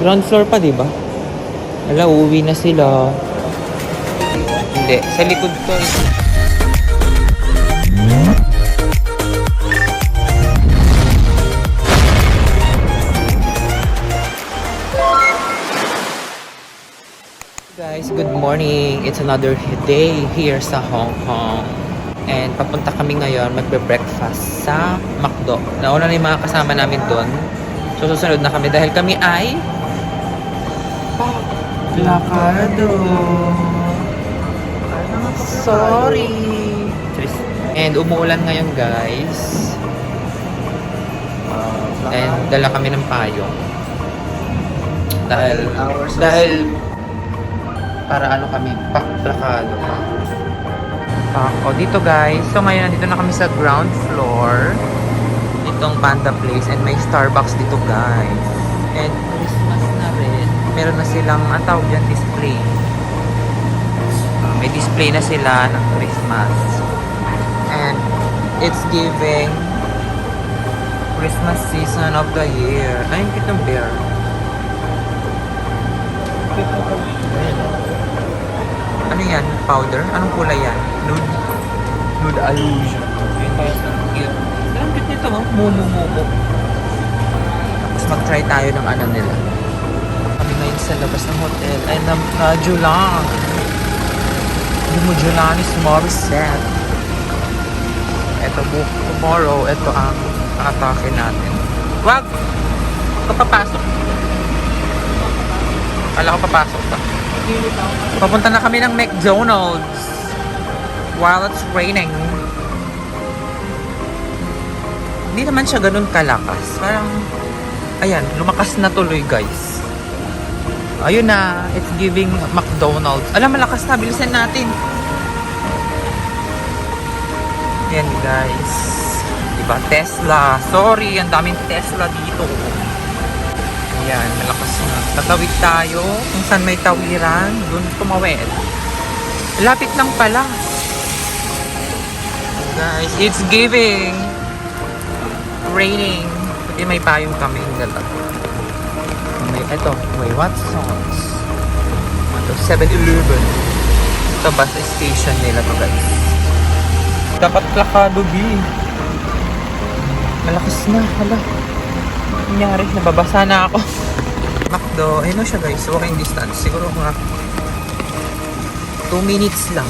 Ground floor pa, di ba? Wala, uuwi na sila. Hindi, sa likod ko. Guys, good morning. It's another day here sa Hong Kong. And papunta kami ngayon magbe-breakfast sa McDo. Nauna na yung mga kasama namin doon. So susunod na kami dahil kami ay lakado. Sorry. And umuulan ngayon, guys. And dala kami ng payong. Dahil para ano kami, plakado pa. O dito guys, so ngayon nandito na kami sa ground floor itong Panda Place and may Starbucks dito guys. And Christmas na rin. Meron na silang, ang tawag dyan, display. May display na sila ng Christmas. And it's giving Christmas season of the year. Ay, kitong bear. Ano yan? Powder? Anong kulay yan? Nude? Nude illusion. Yung tayo sa cute. Ang cute nito, oh. Mumu. Tapos mag-try tayo ng ano nila. Kami ngayon sa labas ng hotel. Ay, radyo lang. Yung Julanis Morissette. Ito, tomorrow, ito ang atake natin. Wag! Kapapasok. Kala ko papasok pa. Papunta na kami ng McDonald's while it's raining. Hindi naman siya ganun kalakas. Parang, ayan, lumakas na tuloy guys. Ayun na, it's giving McDonald's. Alam, malakas na, bilisan natin. Yan guys. Diba, Tesla. Sorry, ang daming Tesla dito. Ayan, malakas na. Tatawid tayo. Kung saan may tawiran, dun tumawid. Lapit lang pala. Guys, it's giving raining. Pati may payong kami yung dala. May Watsons. Ito, 7-Eleven. Ito, bus station nila to guys. Dapat plakado, B. Malakas na, hala. Nangyari, nababasa na ako. McDo, ayun na siya guys, walking distance. Siguro mga 2 minutes lang.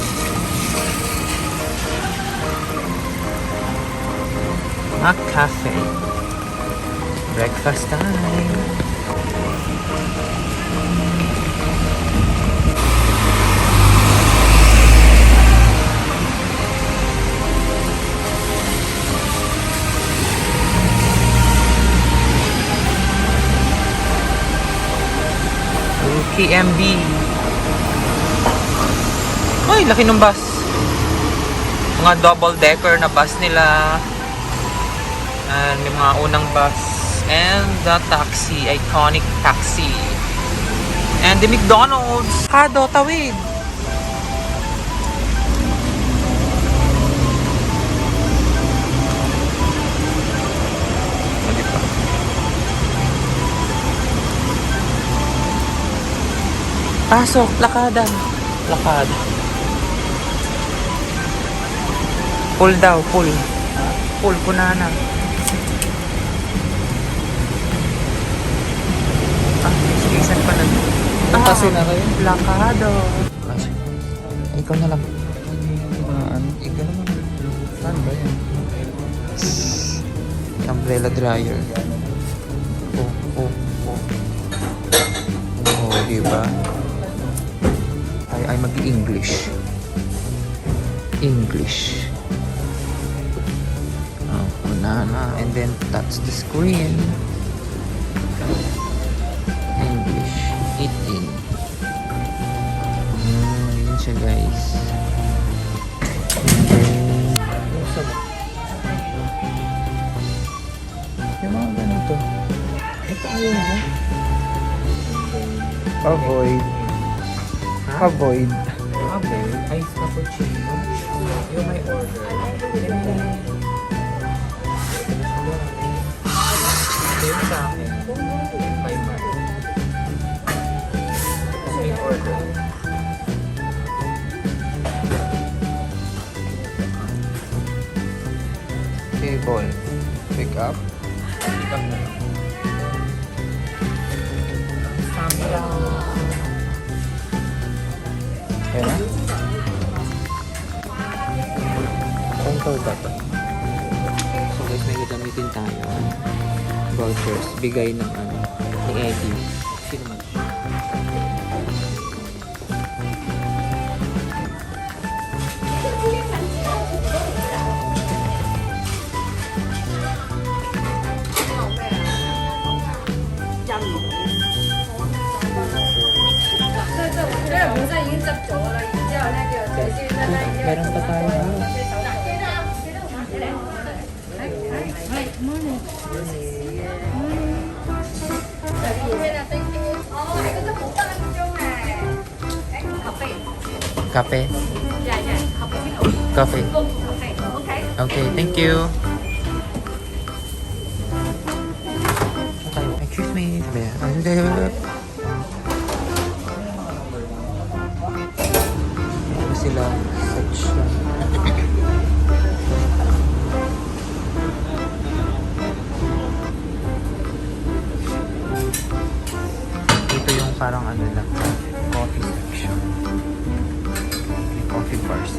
Mac Cafe. Breakfast time. KMB. Ay, laki ng bus. Mga double-decker na bus nila. And may mga unang bus. And the taxi, iconic taxi. And the McDonald's. Kado, tawid. Pasok, lakada. Lakada. Pull daw, pull. Pull, punana. Station pa na. Kasi na kayo? Lakado. Ikaw na lang. Ikaw naman. Saan ba yan? Umbrella dryer. Oh, diba? Ay mag-English. English. Oh, banana. And then touch the screen. English. Eating. Yun siya guys. Yung mga ganito. Ito ayaw mo. Avoid. Avoid. Ice cappuccino. Yung may order. Ito yung sa akin. By Mark. Simple. Pick up. Pick up na lang. Samyang. Kaya na? Saan to dapat? So guys, may gagamitin tayo. Vouchers. Bigay ng ni Eddie. Sino man? Meron pa tayo. Kape? Kape. Okay, thank you. Excuse me. Ito sila section. Ito yung parang ano lang, coffee section. May coffee bars.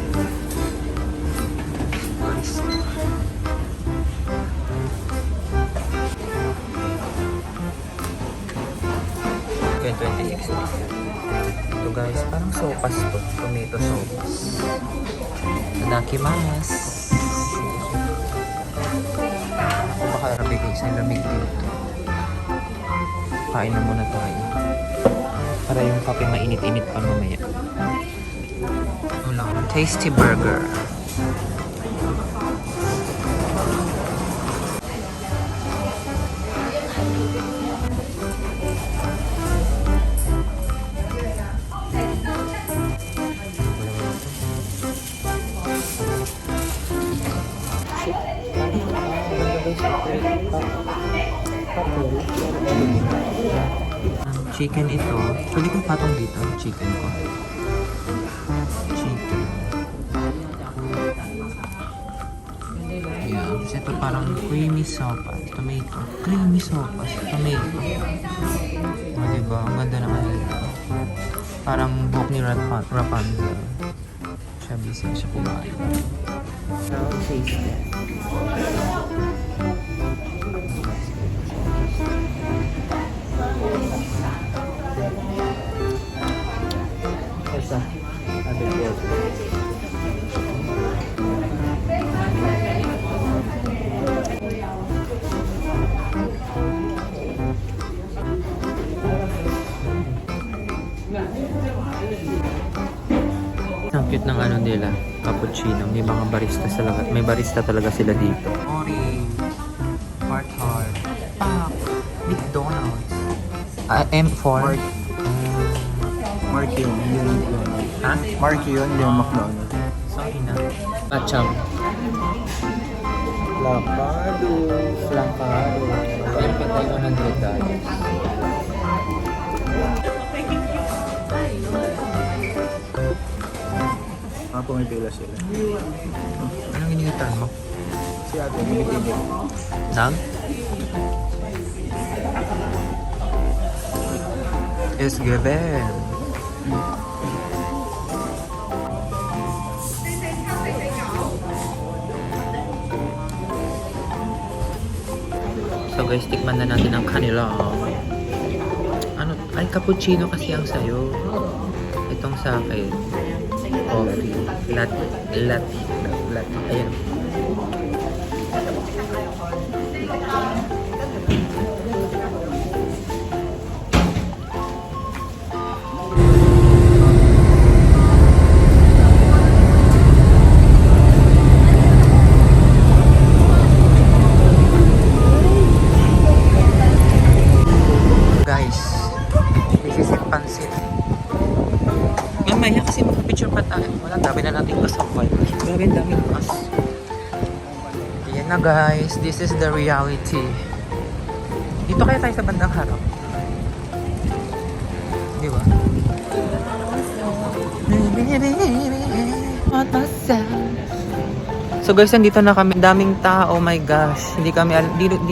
Okay, 26. Ito guys, parang sopas to. Tomato sopas. Tadakimasu. O baka nabigay sa lamig dito. Kain na muna tayo. Para yung kape mainit-init pa mamaya. Ito lang. Tasty burger. Chicken ito. Pwede kong patong dito. Chicken ko. Chicken. Yeah. Kasi ito parang creamy sopas. Tomato. Creamy sopas. Tomato. O, diba? Ang ganda naman nito. Parang buhok ni Rapunzel. Siya busy siya kumain. So, taste it. Esa. Ada dua. Ang cute ng ano nila, cappuccino. May mga barista sa lahat. May barista talaga sila dito. Ori, Heart Heart, Pak, McDonald's. M4. Mark yun. Yun McDonald's. Ha? Mark yun. Yung McDonald's. Sorry na. Acham. Lakado. Flancaro. Meron pa tayo $100. Pumipila sila. Anong inigitan mo? Si ate, nagtitigil. Nang? Is given. So guys, tikman na natin ang kanila. Ano? Ay, cappuccino kasi ang sayo. Itong sa akin. Coffee. Latte. Ayan. Guys, this is yung pansit. Mamaya kasi mag-picture pa tayo. Wala, dami na natin kasakal. Grabe, daming pas. Ayan na guys, this is the reality. Dito kaya tayo sa bandang harap. Di ba? What was that? So guys, nandito na kami. Daming tao, oh my gosh. Hindi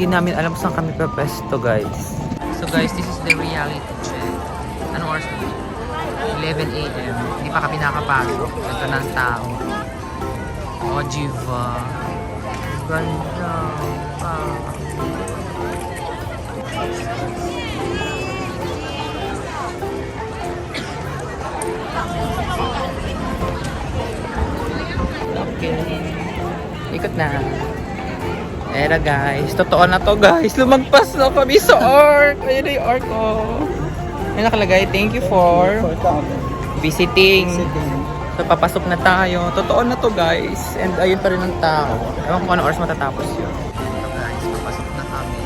namin alam saan kami pepesto guys. So guys, this is the reality check. Anong oras na? 11 a.m. Hindi pa kami nakapasok. Ito na ang tao. Oh, Jiva. Ganda. Okay. Ikot na. Era guys. Totoo na to guys. Lumagpas na kami sa arc. Ayun na yung arc oh. Ayun nakalagay. Thank you for visiting. So papasok na tayo. Totoo na to guys. And ayun pa rin ang tao. Ewan ko kung anong oras matatapos yun. So guys, papasok na kami.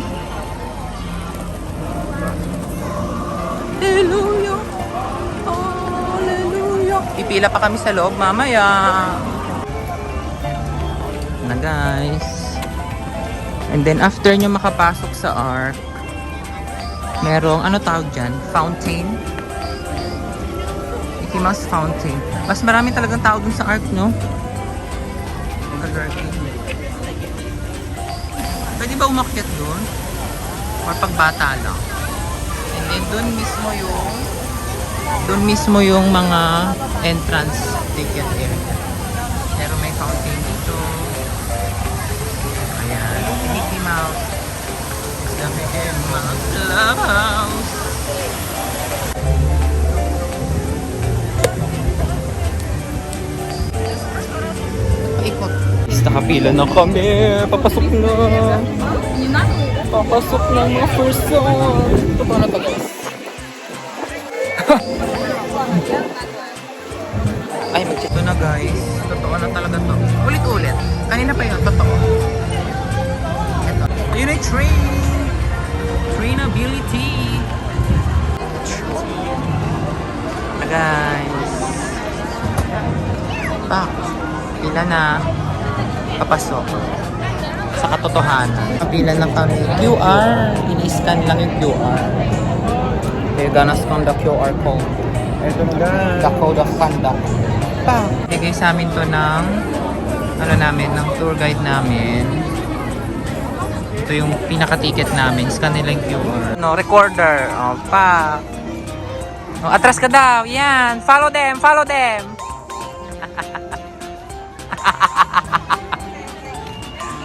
Hallelujah. Hallelujah. Pipila pa kami sa loob mamaya. Na guys. And then after nyo makapasok sa arc, merong ano tawag dyan? Fountain. Mickey Mouse Fountain. Mas marami talagang tao dun sa arc, no? Pwede ba umakyat dun? Or pagbata lang? And then dun mismo yung mga entrance ticket area. Pero may fountain dito. Ayan, Mickey Mouse. It's the Mickey Mouse Clubhouse. Paikot. Nakapila na kami. Papasok na. Papasok na mga person. Ito pa na to guys. Ay, mag-check na guys. Totoo na talaga to. Ulit-ulit. Kanina pa yun, totoo. Yun ay trainability. Guys. Pila na. Papasok. Sa katotohanan. Pila na kami. QR. Ini-scan lang yung QR. They're gonna scan the QR code. Ito na guys. The code of conduct. Bigay sa amin to ng ng tour guide namin. Ito yung pinaka-ticket namin. Scan nila yung QR. No, recorder. Oh, Oh, atras ka daw. Yan. Follow them. Follow them.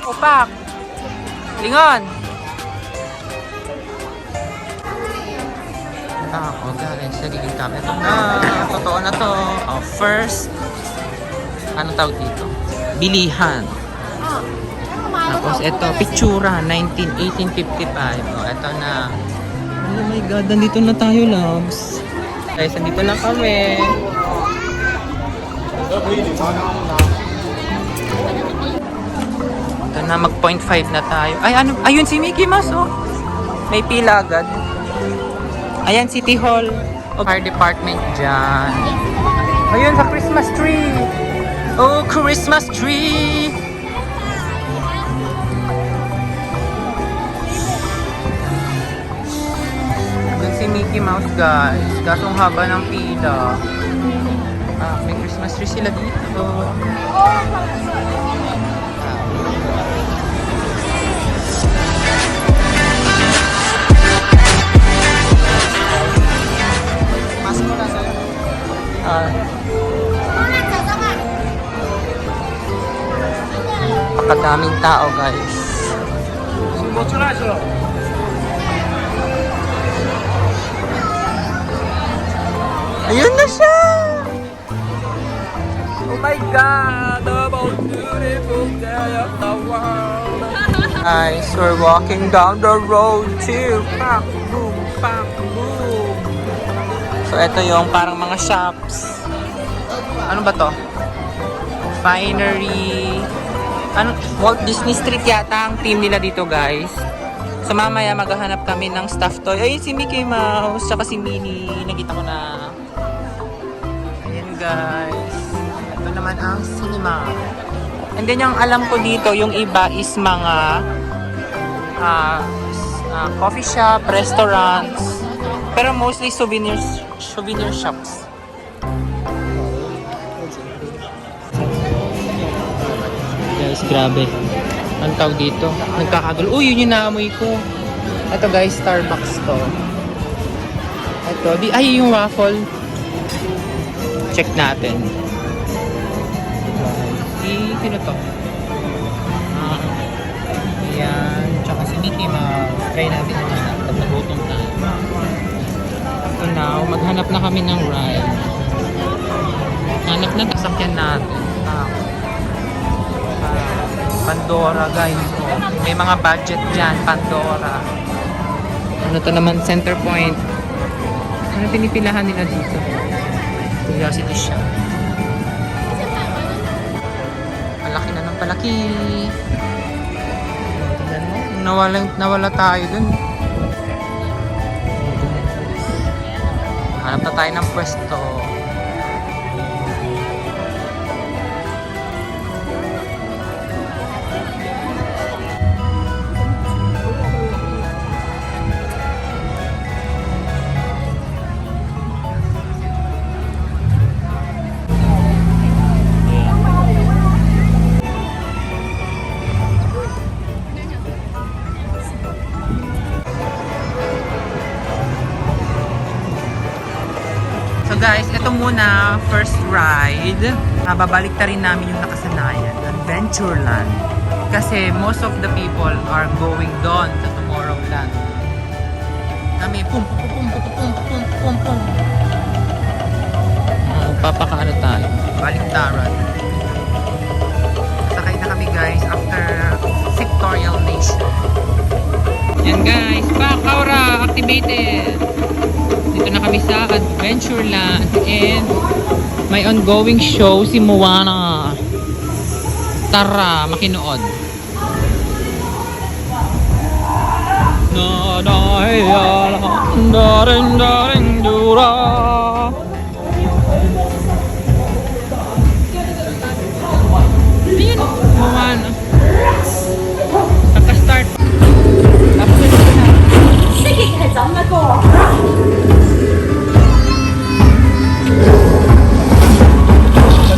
Opak. Lingon. Oh guys. Nagiging kami. Ito na. Totoo na to. Oh, first. Anong tawag dito? Bilihan. Tapos ito, pictura, 1855. Oh, ito na. Oh my God, nandito na tayo, loves. Guys, nandito na kami. Ito na, mag 0.5 na tayo. Ay, ano? Ayun si Mickey Mouse, oh. May pila agad. Ayan, City Hall. Fire department dyan. Ayun, sa Christmas tree. Oh, Christmas tree. Si Mickey Mouse guys, kaso ang haba ng pila. May Christmas tree sila dito. Pasok mo na sa'yo. Pakadaming tao guys. Ayun na siya! Oh my God! The most beautiful day of the world! Guys, we're walking down the road too. Pak, boom, pak, boom. So, ito yung parang mga shops. Ano ba to? Finery. Ano? Walt Disney Street yata ang team nila dito, guys. So, mamaya maghahanap kami ng stuffed toy. Ayun si Mickey Mouse, tsaka si Minnie. Nakita ko na. Guys, ito naman ang cinema. And then yung alam ko dito, yung iba is mga coffee shop, restaurants, pero mostly souvenir shops. Guys, grabe. Ang tawag dito. Nagkakagulo. Uy, yun yung naamoy ko. Ito guys, Starbucks to. Ito, ay yung waffle. Check natin. Sino to? Ayan. Tsaka si Mickey Mouse. Try natin yung hanap. Pag nagutom tayo. So now, maghanap na kami ng ride. Hanap na sasakyan natin. Pandora guys. Oh, may mga budget dyan. Pandora. Ano to naman? Center Point. Ano pinipilahan nila dito? Curiosity siya. Palaki na ng palaki. Tingnan mo. Nawala tayo dun. Hanap na tayo ng pwesto. So guys, ito muna, first ride. Babalik ta rin namin yung nakasanayan, Adventureland. Kasi most of the people are going doon sa Tomorrowland. Kami, pum pum pum pum pum pum pum pum. Papakaano tayo? Baliktaran. Sakay na kami guys after Victorial Nation. Yan guys, Bakaura activated. Dito na kami sa Adventureland and may ongoing show si Moana. Tara, makinood. Ayun, Moana. Naka-start. Tapos na na. Sige, kaya na ko.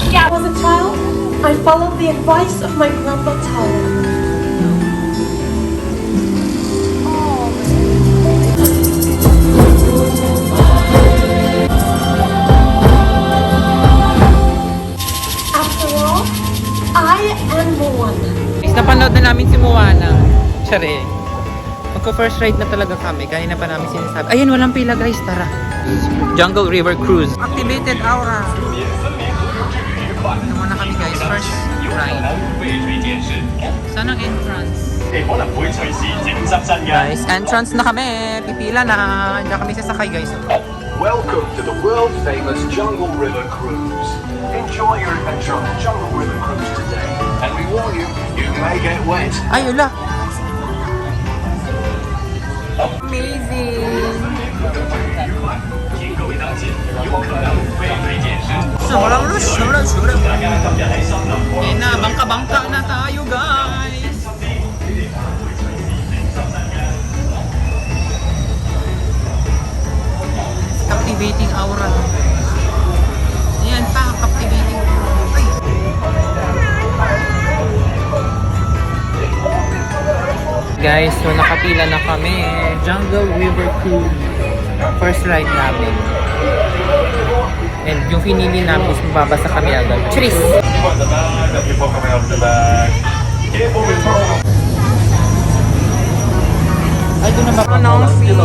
When I was a child, I followed the advice of my grandpa Tower. After all, I am Moana. Napanood na namin si Moana. Tsare. Magko-first ride na talaga kami. Kaya na pa namin sinasabi. Ayun, walang pila guys. Tara. Jungle River Cruise. Activated Aura. Ito muna kami guys. First ride. Saan ang entrance? Guys, entrance na kami. Pipila na. Diyan kami sasakay guys. Welcome to the world-famous Jungle River Cruise. Enjoy your adventure on the Jungle River Cruise today. And we warn you, you may get wet. Ay, ula. Amazing. Ayun na, bangka-bangka na tayo guys. Captivating aura. Ayan pa, captivating aura. Ay. Guys, so nakapila na kami. Jungle River Cruise. First ride namin. And yung pinili namin is mababasa kami agad. Cheers! Ay, doon na ba? Anong feel?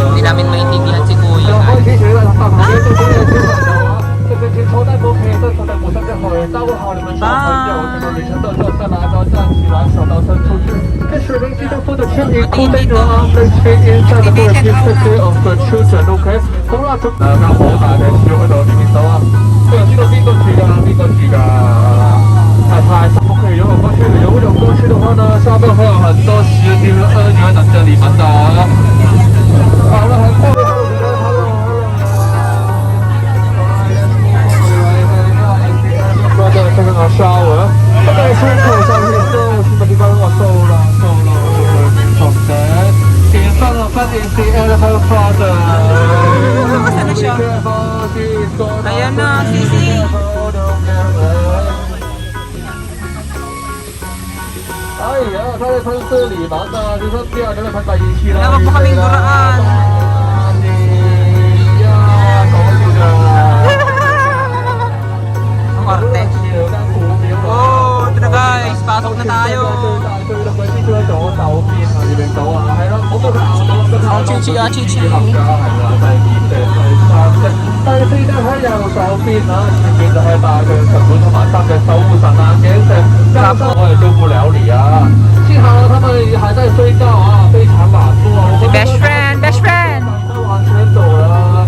Hindi namin maintindihan si Kuya. shower，不在胸口上面收，什么地方我收了，重整，点放了8.cl 和father。 Nasaan na siya? Ayan na, sisi. 位喷是李楠的，就是第二位喷在一期了。 Wala pa kaming duraan. 呀，恭喜你！ Ang arte. Oh, ito na guys. Pasok na tayo. Chichi啊，Chichi。 但係呢喺右手邊啊，前面就係大嘅成本同埋三嘅守護神啊，頸石加上我哋救不了你啊！幸好他們還在睡覺啊，非常懶惰。 Best friend, best friend. 完全走了，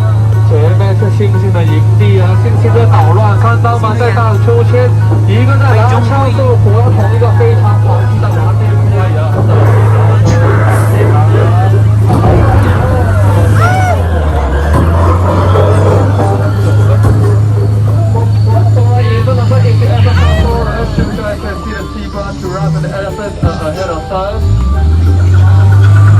前面是星星的營地啊，星星的搗亂，看到嗎？在大秋千，一個在拿槍就活同一個非常狂氣的拿地烏鴉。 ahead of us.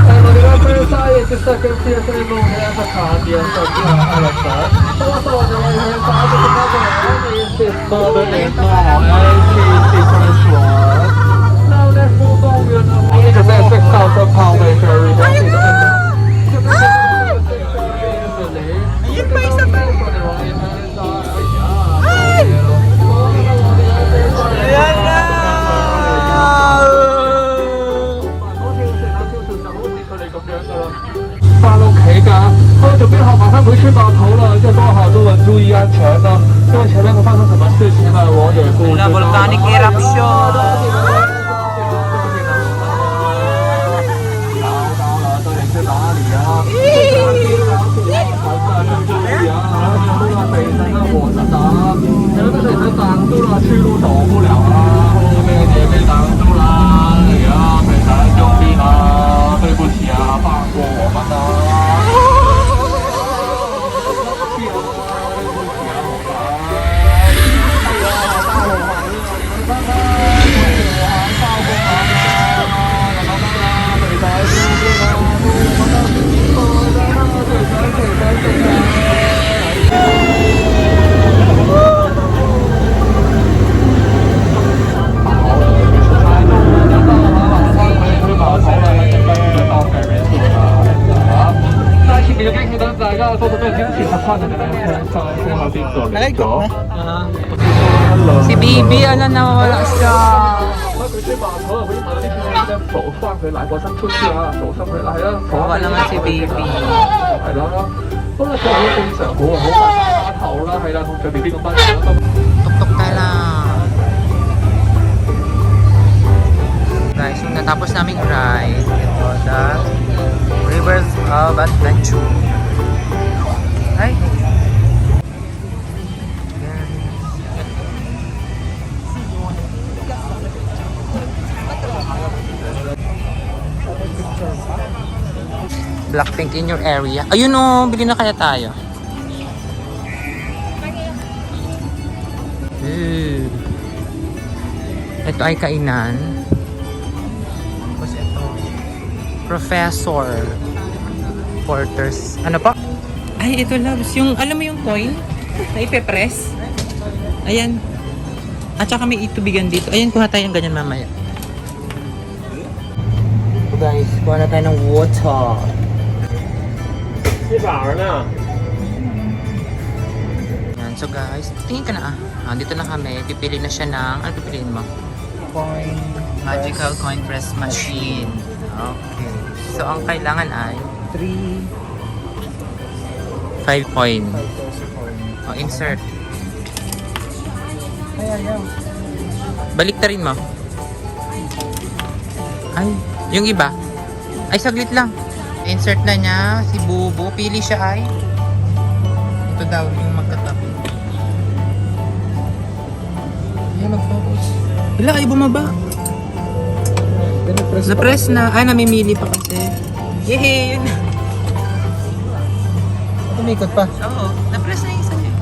And on the left-hand side is the second CSA moon has a cardiac circular elephant. Also on the right-hand side is another one is this mother-in-law and she's different one. Now let's move on with the next 6,000 pound measure. Ayun pa isa pa. Ayan na! 翻屋企㗎，我準備好馬上回去碼頭了，要多好多人注意安全呢，因為前面會發生什麼事情呢，我也不知道。 Volcanic eruption. 到底是哪裡啊？北山的火車站，前面水車擋住了，去路走不了啊，後面也被擋住了，哎呀，北山兄弟啊，對不起啊，放過我們啊。 大家都準備先前實翻嚟嘅咧，就先後先做嚟咗。 Si Bibi, ano, nawawala siya. 佢啲碼頭啊，佢啲碼啲片咧，浮翻佢賴個身出去啊，浮身佢係啊， Kawawa naman si Bibi. 係啦，不過做好非常好啊，好快碼頭啦，係啦，同佢 BB 咁班人都。 Tuktok tayo lang. Guys, yung natapos naming ride, ito, the Rivers of Adventure. Ay! Blackpink in your area. Ayun o, bili na kaya tayo. Ito ay kainan. Tapos ito, Professor Porter's. Ano pa? Ay, ito loves. Yung, alam mo yung coin na ipe-press? Ayan. At saka may itubigan dito. Ayan, kuha tayo ng ganyan mamaya. So guys, kuha na tayo ng water. 呢把呢？ Yan. So guys, tingin ka na dito na kami. Pipili na siya ng, ano pipiliin mo? Coin. Magical coin press machine. Okay. So ang kailangan ay 5 coin. O, insert. Balik ta rin mo. Ay, yung iba. Ay, saglit lang. Insert na niya si Bubu. Pili siya ay. Ito daw yung magkatabi. Ayan, mag-focus. Wala kayo bumaba. Na-press na. Ay, namimili pa kasi. Yehey! Yun. Umikot pa. Oo. Na-press na yung isa niya.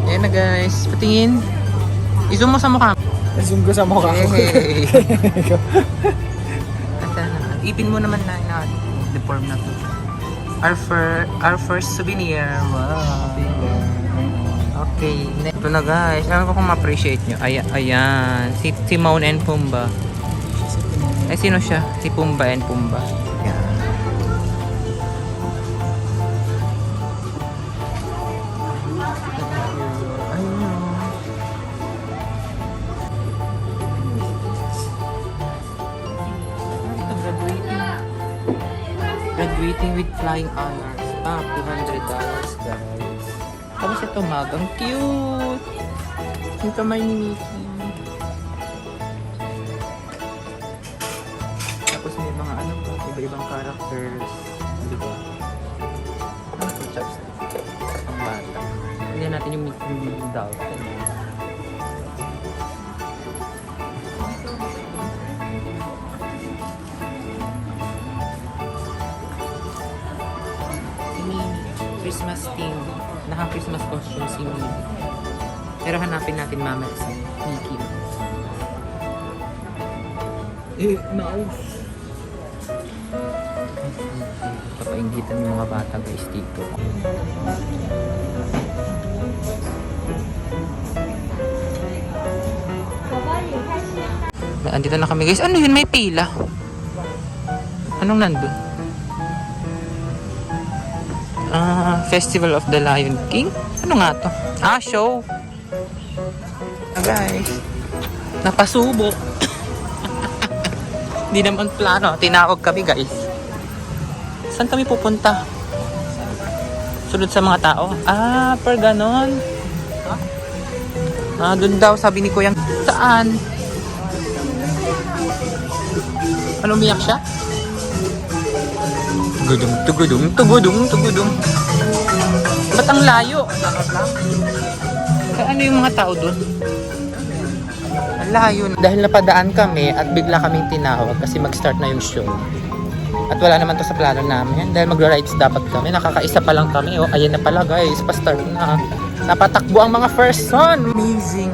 Ayan na guys. Patingin. I-zoom mo sa mukha. Zoom ko sa mukha ko. Yehey! Ipin mo naman na deform na to. Our first souvenir. Wow. Okay. Ito na guys. Alam ko kung ma-appreciate nyo. Ayan. Si Timon and Pumbaa. Eh, sino siya? Si Pumba and Pumba. Yan. Graduating with flying honors. $200 guys. Tapos ito ang cute. Yung kamay ni Mickey. Tapos may mga iba-ibang characters. Diba? Ano ito? Chopstick. Ang bata. Hindi natin yung Mickey Dolphin. Christmas theme. Naka-Christmas costume si Minnie. Pero hanapin natin mamaya si Mickey. Mouse! Papaingitan yung mga bata guys dito. Andito na kami guys. Ano yun? May pila. Anong nandun? Festival of the Lion King? Ano nga to? Show! Guys, napasubok. Hindi naman plano. Tinawag kami guys. Saan kami pupunta? Sunod sa mga tao? Per ganon. Doon daw sabi ni Kuyang. Saan? Ano, umiyak siya? Tugudung. Ba't ang layo? Ano yung mga tao dun? Ang layo. Dahil napadaan kami at bigla kaming tinawag kasi mag-start na yung show. At wala naman to sa plano namin. Dahil magra-rides dapat kami. Nakakaisa pa lang kami. Ayan na pala guys. Pa-start na. Napatakbo ang mga first son. Amazing.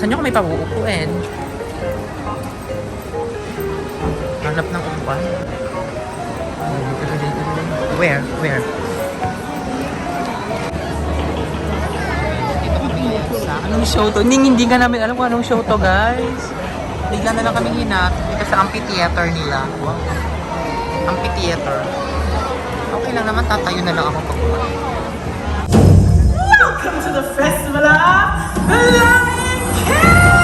Saan nyo kami pauupuin? Hanap ng upuan. Where? Dito kami sa anong show to? Hindi ka namin alam kung anong show to guys. Bigla na lang kami hinap dito sa amphitheater nila. Wow. Amphitheater. Okay lang naman, tatayo na lang ako pag Welcome to the festival of the Lion King!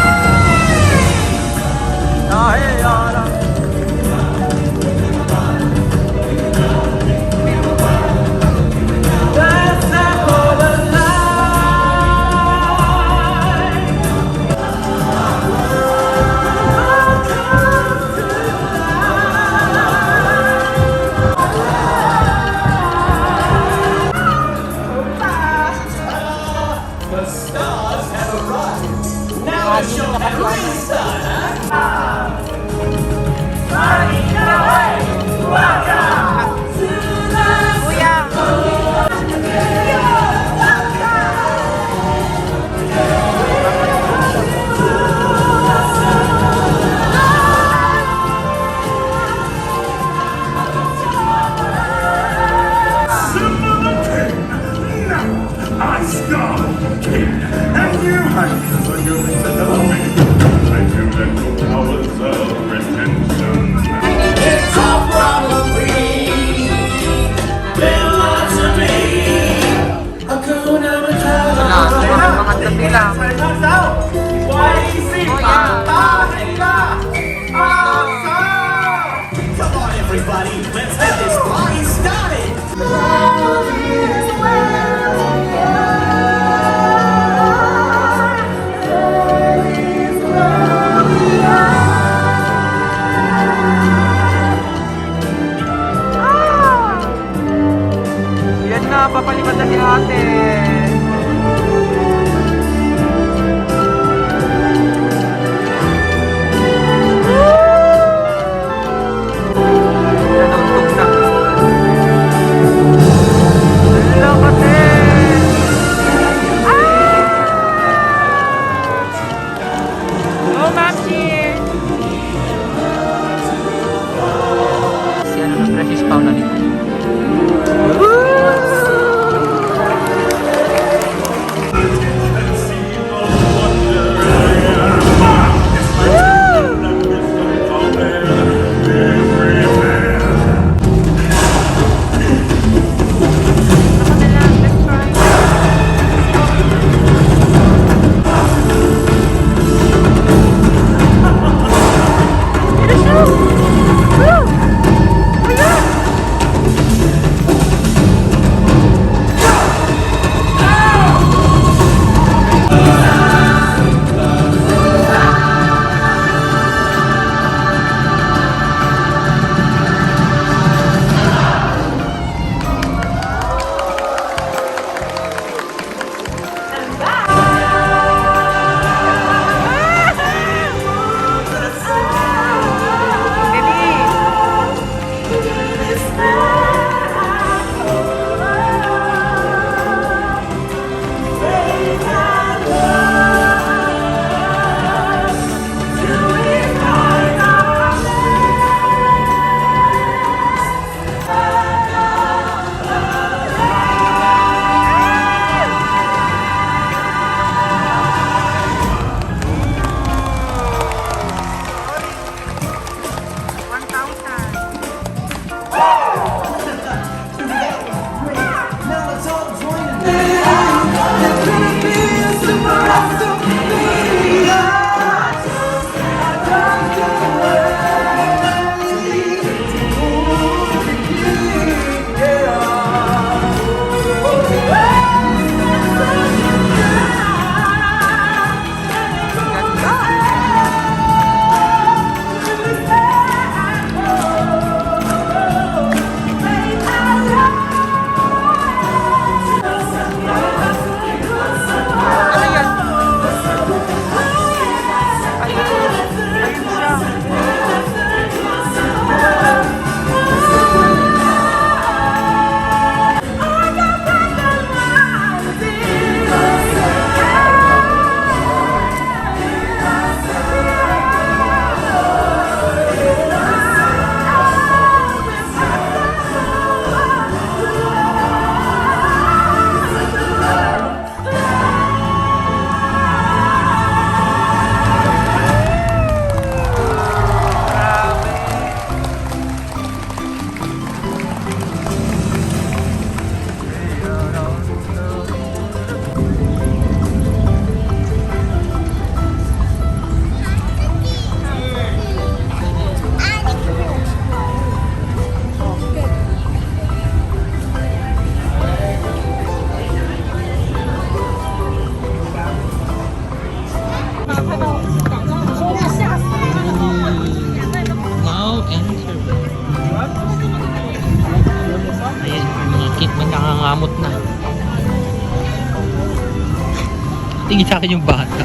Tingin sa akin yung bata.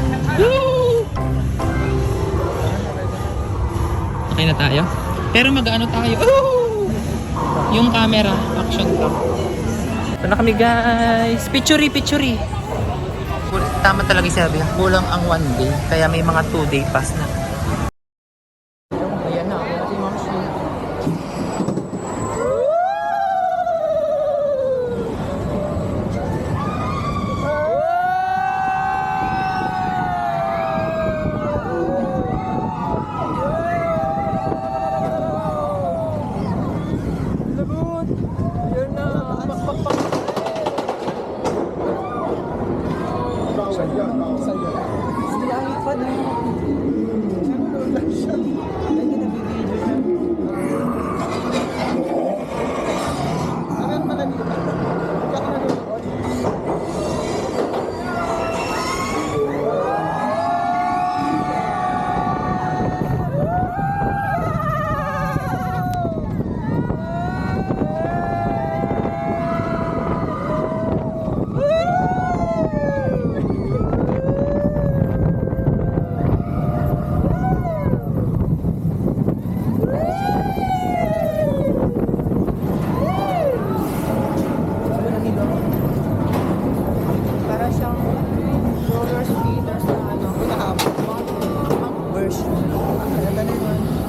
Okay na tayo? Pero mag-ano tayo? Yung camera, action lang. Ito na kami guys. Picture. Tama talaga yung sabi. Kulang ang 1 day. Kaya may mga 2-day pass na. Ayan na. Ayan na si Ma'am Shi.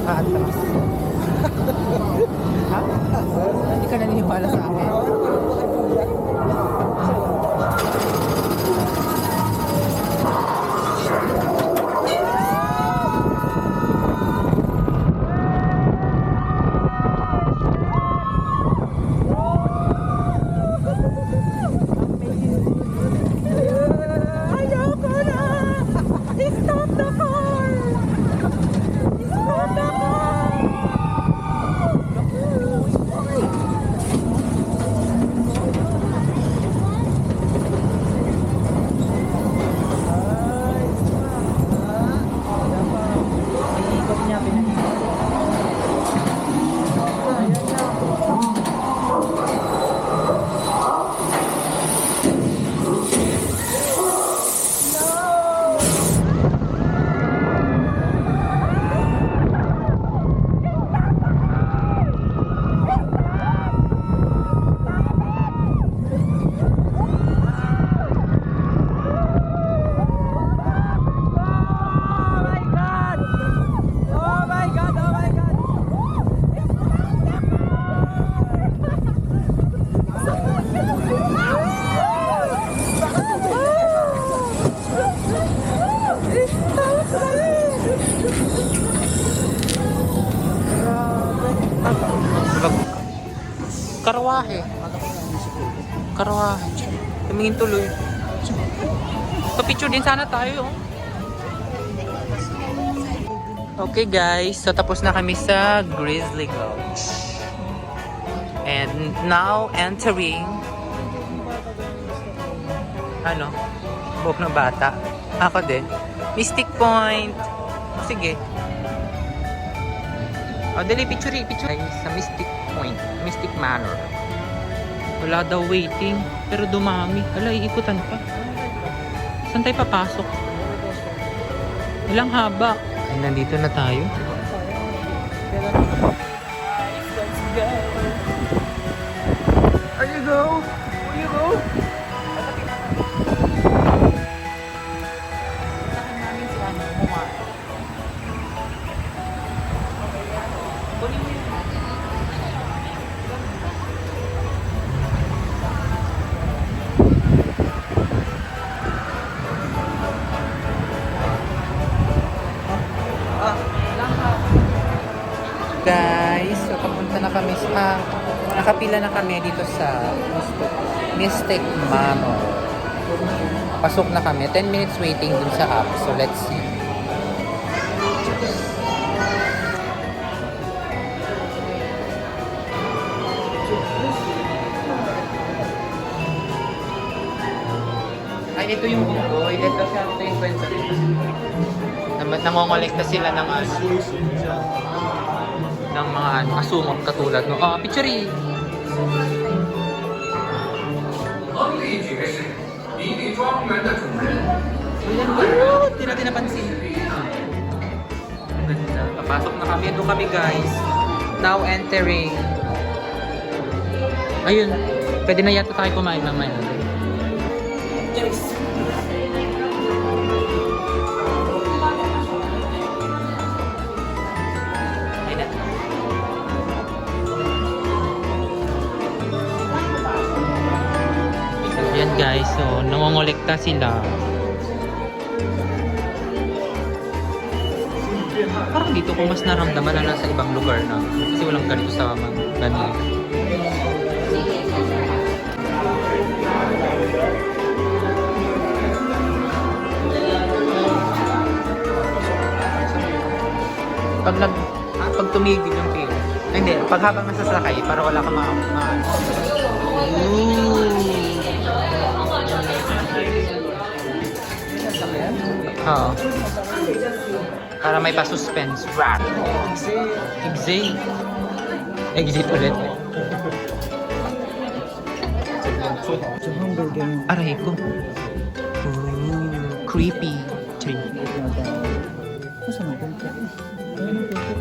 Atras. Ha? Hindi ka naniniwala sa akin. Karawahe. Tumingin tuloy. Pa-picture din sana tayo. Okay guys, so tapos na kami sa Grizzly Gulch. And now entering buhok ng bata. Ako din. Mystic Point. Sige. Dali, picture. Sa Mystic Point. Mystic Manor. Wala daw waiting. Pero dumami. Ala, iikutan pa. Saan tayo papasok? Ilang haba. Ay, nandito na tayo. Let's go. There you go. There you go. Guys, so papunta na kami sa nakapila na kami dito sa Mystic Manor. Pasok na kami. 10 minutes waiting dun sa app. So let's see. Ay, ito yung bunggoy. Ito yung kwento. Nangongolekta sila ng ng mga asumot katulad no. Picture. 亨利爵士，一位庄园的主人， Hindi natin napansin. Ang ganda. Papasok na kami. Doon kami guys. Now entering. Ayun. Pwede na yata tayo kumain mamaya. Cheers! Ayun na. Ayan guys. So, nangongolekta sila. Parang dito ko mas naramdaman na nasa ibang lugar na kasi walang ganito sa Manila. Pag tumigil yung train, hindi, pag habang nasasakay para wala kang Oo. Para may pa-suspense. Rap! Exit. Exit ulit. Sa Hunger Game. Aray ko. Creepy. Tree. Masa napunta?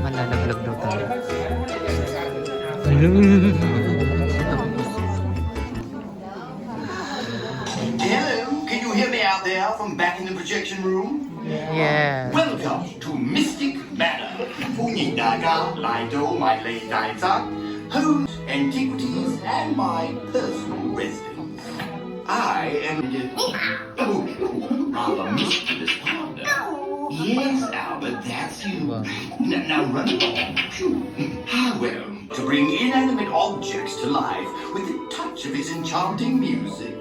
Malalaglag daw tayo. Hello, can you hear me out there from back in the projection room? Yeah. Welcome to Mystic Manor. Funyi Naga, Lido, my late Daita, homes, antiquities, and my personal residence. I am rather mischievous partner. Yes, Albert, that's you. Now run along. Well, to bring inanimate objects to life with the touch of his enchanting music.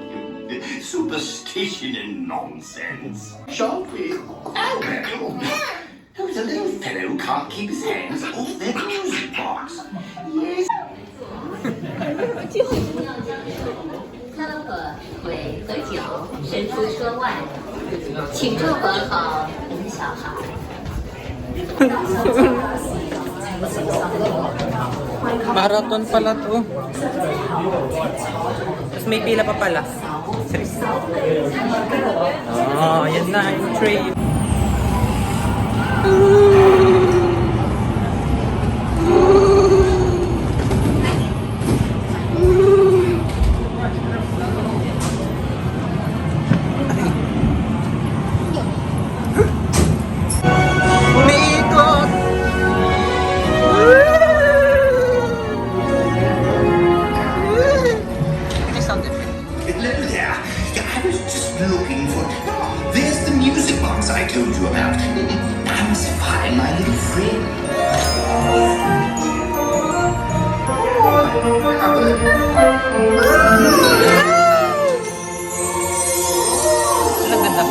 Superstition and nonsense. Shan't we? Albert! Who's a little fellow who can't keep his hands off their music box? Yes. 三个腿和脚伸出车外，请坐稳好，你的小孩。 Marathon pala to. Tapos may pila pa pala. Serious. Oh, yan na yung train. Umiikot! May sound effect. Hello there. I was just looking for. There's the music box I told you about. I must find my little friend. Ang ganda.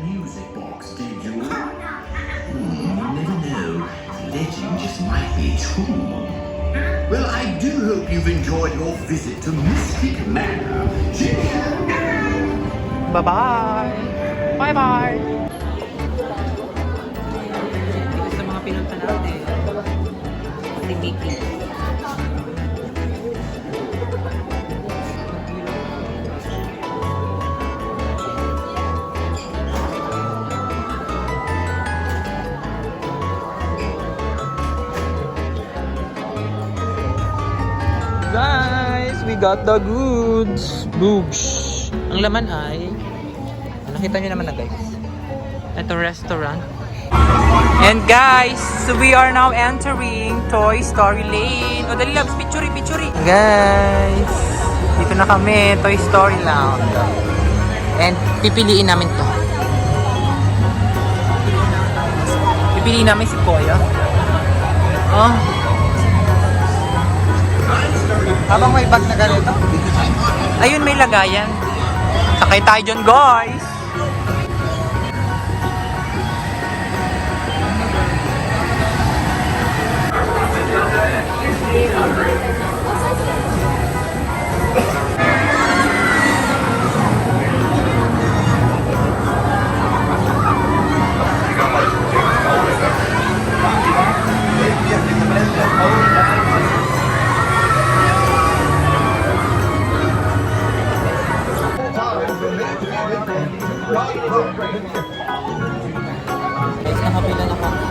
music box, did you? You never know. Legend just might be true. Well, I do hope you've enjoyed your visit to Mystic Manor. Cheers! Bye-bye! Bye-bye! Ito sa mga pinunta natin. Si Mickey. Guys, we got the goods. Boogs. Ang laman ay, nakita nyo naman na guys. Ito restaurant. And guys, so we are now entering Toy Story Lane. O dali labs, picture. Guys, dito na kami, Toy Story Land. And pipiliin namin to. Pipiliin namin si Koya. Oh. Habang may bag na ganito. Ayun, may lagayan. Sakay tayo dyan, guys. Guys, nakapila na kami.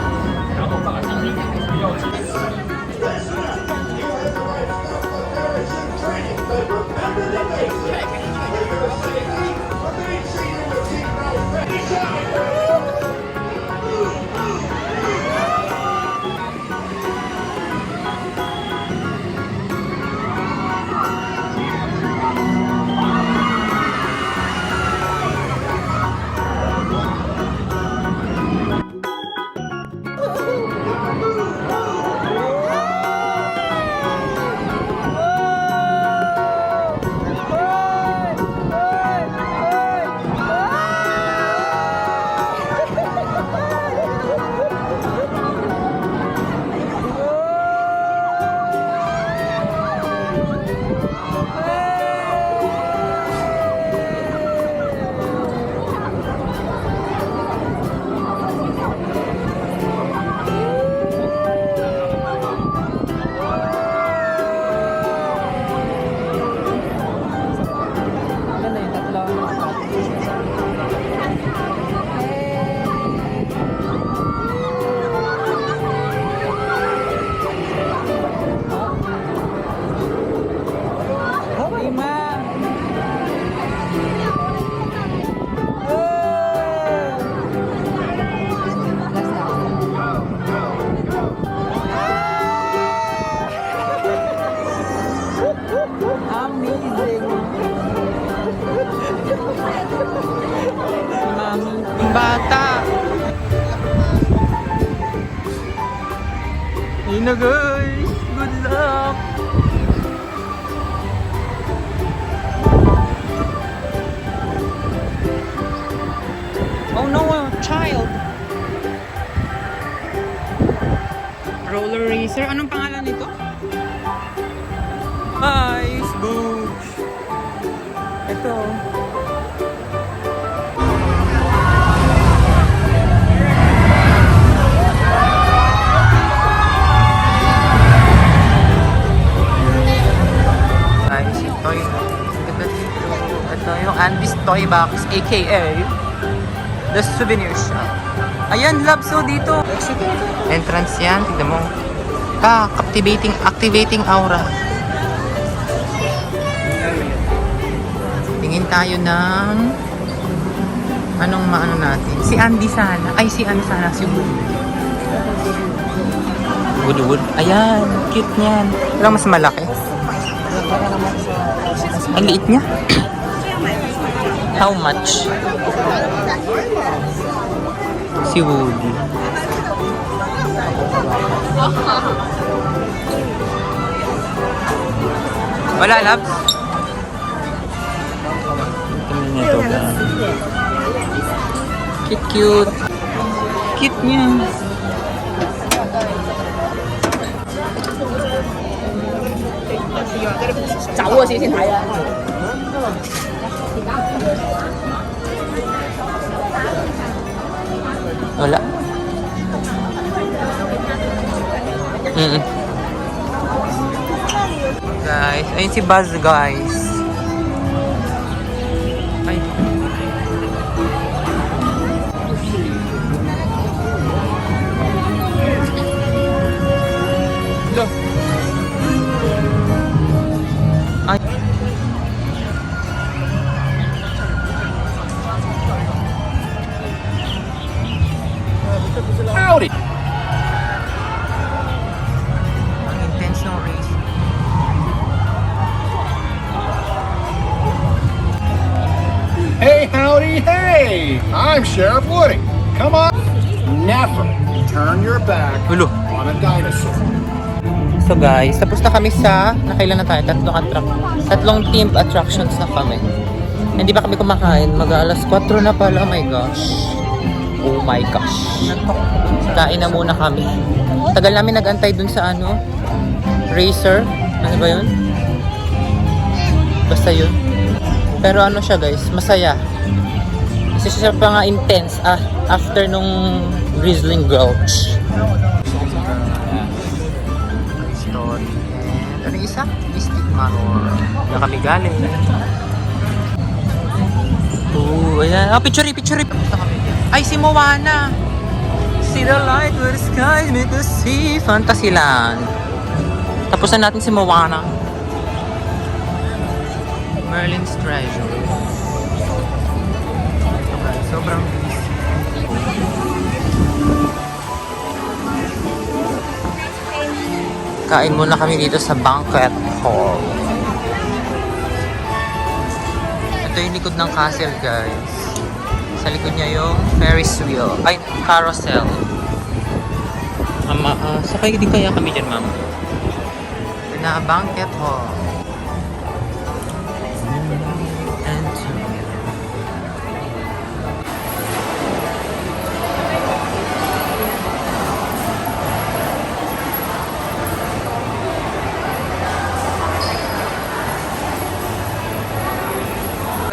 Bata. Yun na guys. Good luck. Oh no, a child. Roller racer. Anong pangalan nito? Ice Books. Ito. Ito yung Andy's Toy Box, aka the souvenir shop. Ayan, loves, so dito. Entrance yan, tignan mo. Activating aura. Tingin tayo ng anong maano natin. Si Andy sana. Ay, si Andy sana. Si Wood. Ayan, cute niyan. Walang mas malaki. Ang liit niya. How much? Si Woody. Wala, labs? Tingnan niyo ito. Cute, cute. Cute niya. Wala. Guys, ayun si Buzz, guys. Ay. Lo. Ay. Howdy! Ang intense ng race. Hey, howdy, hey! I'm Sheriff Woody. Come on. Never turn your back Ulo. on a dinosaur. So guys, tapos na kami sa, nakailan na tayo? Tatlong themed attractions na kami. Hindi pa kami kumakain, mag-alas 4 na pala, oh my gosh. Oh my gosh. Kain na muna kami. Tagal namin nag-antay dun sa ano, racer. Ano ba yun? Basta yun. Pero ano siya guys, masaya. Kasi siya pa nga intense after nung Grizzling Gulch. Story. And ano yung isa? Mystic Manor. Diyan kami galing. Oh, ayan. Oh, picture. Ay, si Moana. See the light where the skies meet the sea. Fantasyland. Tapos na natin si Moana. Merlin's Treasure. Okay, sobrang busy. Kain muna kami dito sa banquet hall. Ito yung likod ng castle, guys. Sa likod niya yung Ferris wheel. Ay, carousel. Sakay din kaya kami dyan, ma'am. Na banquet hall. And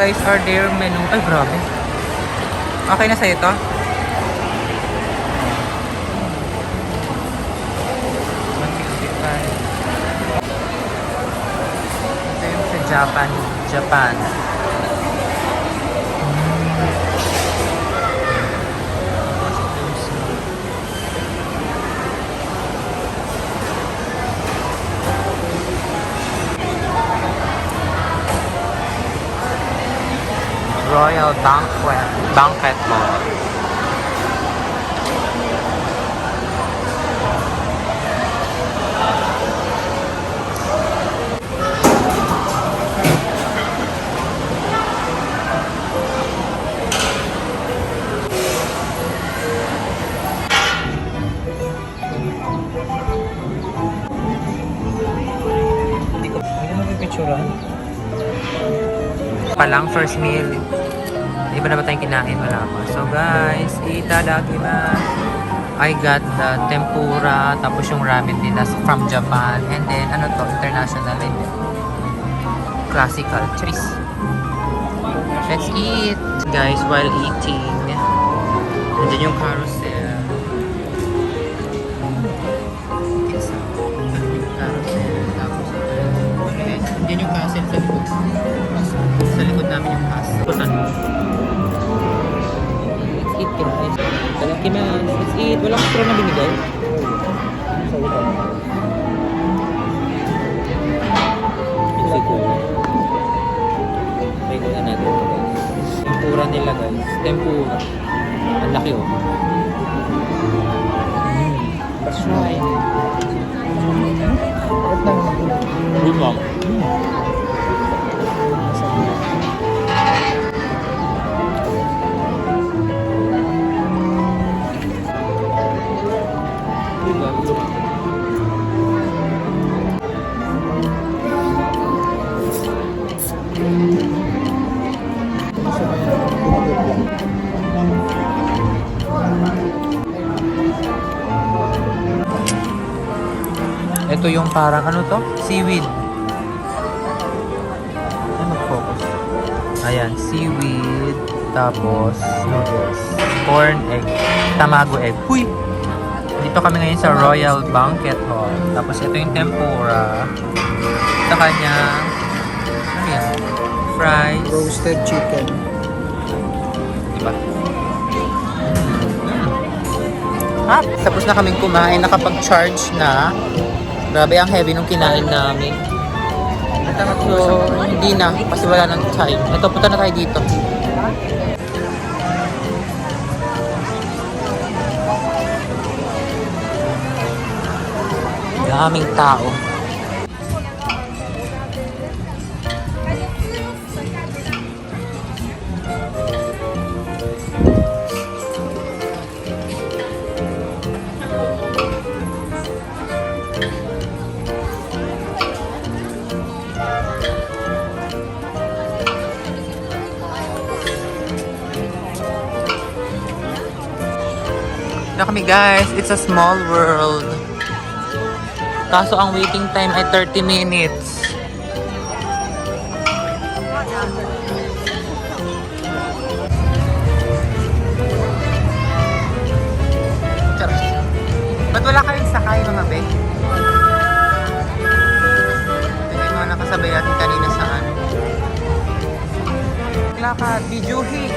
guys, are there menu? Ay, grabe. Okay na sa'yo to? Ito yung sa Japan. Royal Banquet Hall. Hindi ko magpipicturean. Palang first meal. Iba na ba tayong kinain? Wala pa. So guys, itadakimasu. I got the tempura, tapos yung ramen din that's from Japan. And then, ano to? International and classical. Cheers! Let's eat! Guys, while eating, nandiyan yung carousel. Tapos, nandiyan yung castle sa likod. Sa likod namin yung castle. Tapos ano? Let's eat, guys. Let's eat. Walang straw na binigay. Try ko na natin ito, guys. Tempura nila, guys. Tempura. Ang laki, oh. Let's try. Good mom. ito yung parang ano to? Seaweed. Ay, mag-focus. Ayan, seaweed. Tapos, noodles. Corn egg. Tamago egg. Huy! Dito kami ngayon sa Royal Banquet Hall. Tapos ito yung tempura. Sa kanya, ano yan? Fries. Roasted chicken. Diba? Tapos na kaming kumain, nakapag-charge na. Grabe, ang heavy nung kinain namin. So, hindi na, kasi wala ng time. Ito, punta na tayo dito. Daming tao. Na kami guys, it's a small world. Kaso ang waiting time ay 30 minutes. Charot. Ba't wala kaming sakay mga be? Ito yung mga nakasabay natin kanina saan. Lakad, bijuhi.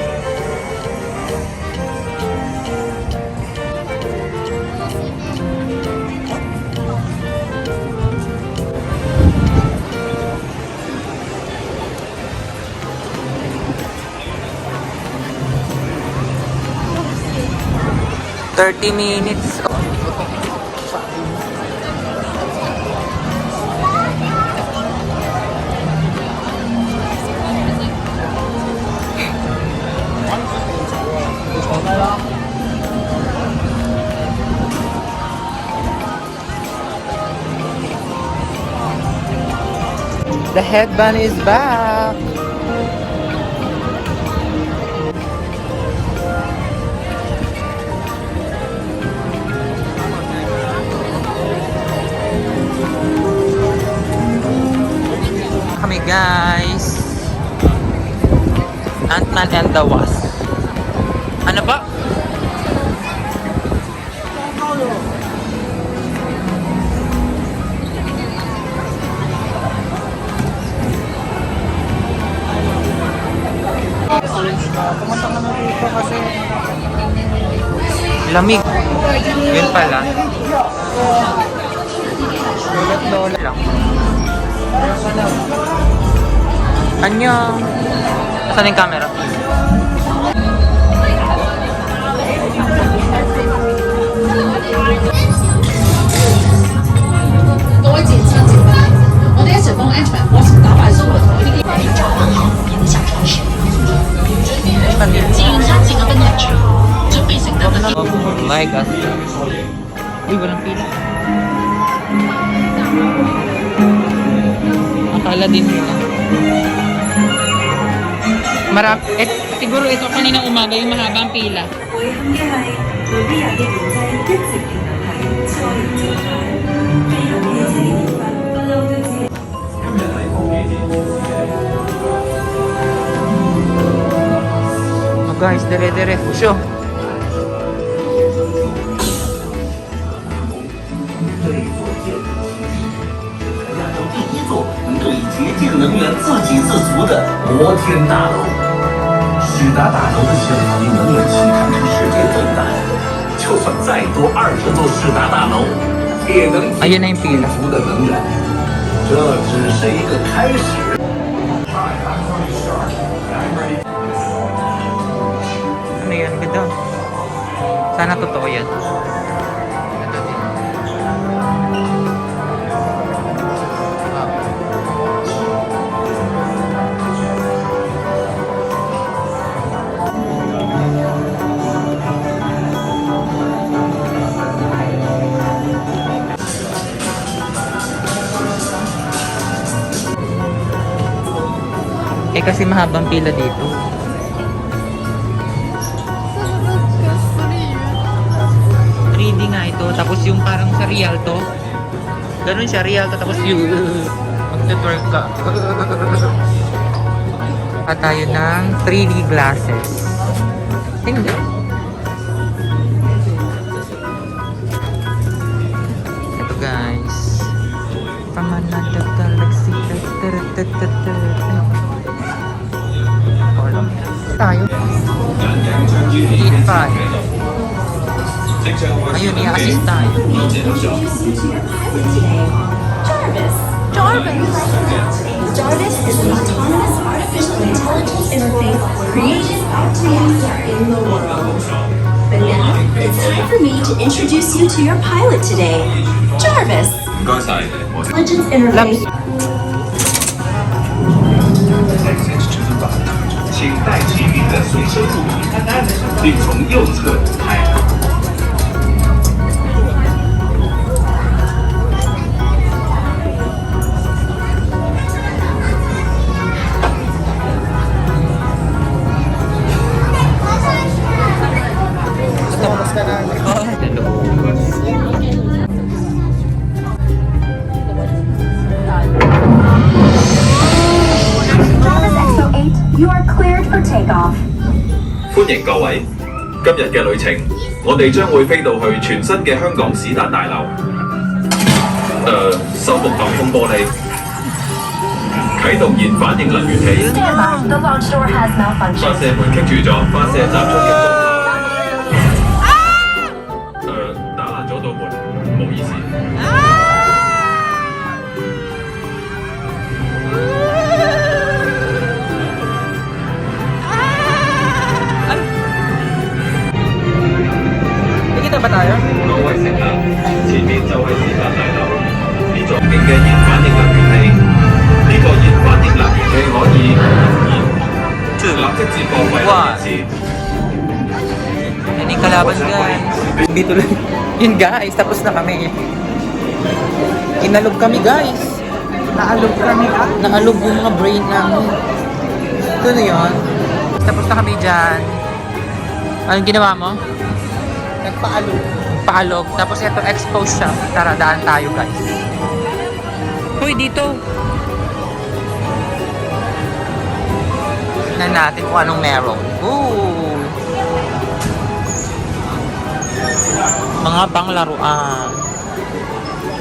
$30 minutes. The headband is back. Kami guys. Ant-Man and the Wasp. Ano ba? Pumunta ka na dito kasi Lamig. Yun pala. Lola lang. Annyeong. Asan yung camera? Oh my God. Uy, walang pila. Akala din nila. Siguro ito kanina umaga yung mahabang pila. Oh guys, dire-dire. Pusyo. 第一座能对洁净能源自给自足的摩天大楼。世达大楼的设计能让其看出世界最大。就算再多20座世达大楼，也能提 Ayun na yung pila. 供的能源。这只是一个开始。 Ano yan? Ganda. Sana totoo yan. Eh kasi mahabang pila dito. 3D nga ito. Tapos yung parang sa Rialto. Ganun siya, real ka, tapos yung magtutwerk ka. At tayo ng 3D glasses. Hindi. Ito guys. Pamanatag galaxy. Tayo. Eat 5. Ayun, i-assist tayo. Jarvis is an autonomous artificial intelligence interface created by Reactor in the world. But now, it's time for me to introduce you to your pilot today, Jarvis. Intelligence interface. 请带起你的随身物品，并从右侧开。 Tapos ka na. Jarvis XO8, you are cleared for takeoff. 歡迎各位，今日嘅旅程，我哋將會飛到去全新嘅香港史達大樓。修復擋風玻璃，啟動燃反應能源器， Stand by, the launch door has 發 malfunctioned. 射門棘住咗，發射集中嘅風頭。打爛咗道門，唔好意思。 Nakita ba tayo? 各位乘客，前面就係史達大樓，呢座勁嘅燃反應能源器，呢個燃反應能源器可以立即接駁為電池。 Yan yung kalaban guys. Dito lang. Yun guys, tapos na kami. Inalog kami guys. Naalog kami ah. Naalog yung mga brain namin. Ito na yun. Tapos na kami dyan. Anong ginawa mo? Nagpaalog. Paalog. Tapos ito, expose siya. Tara, daan tayo guys. Hoy, dito. Tignan natin kung anong meron. Ooh. Mga panglaruan.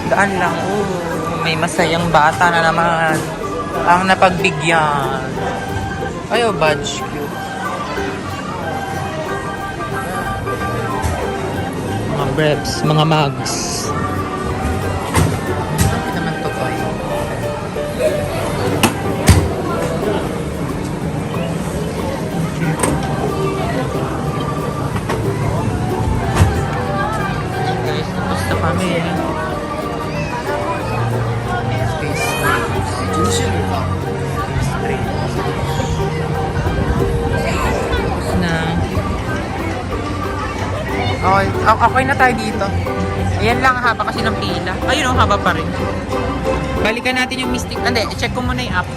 Daan lang. Ooh. May masayang bata na naman. Ang napagbigyan. Ay, oh, badge. Cute. Mga breps, mga mugs. Hindi naman to toy. Guys, tapos na kami. Okay na tayo dito. Ayan lang, haba kasi ng pila. Ayun oh, haba pa rin. Balikan natin yung Mystic. Hindi, check ko muna yung app.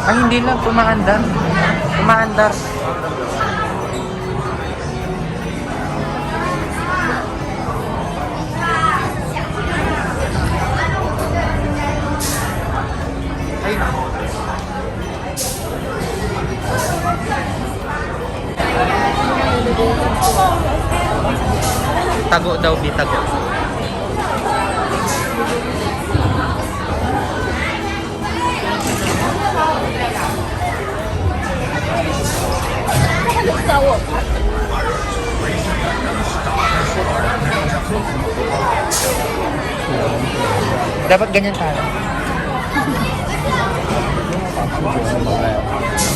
Ay, hindi lang. Kumaandar. Kumaandar. Ay, tago daw, bitago. Dapat ganyan tayo.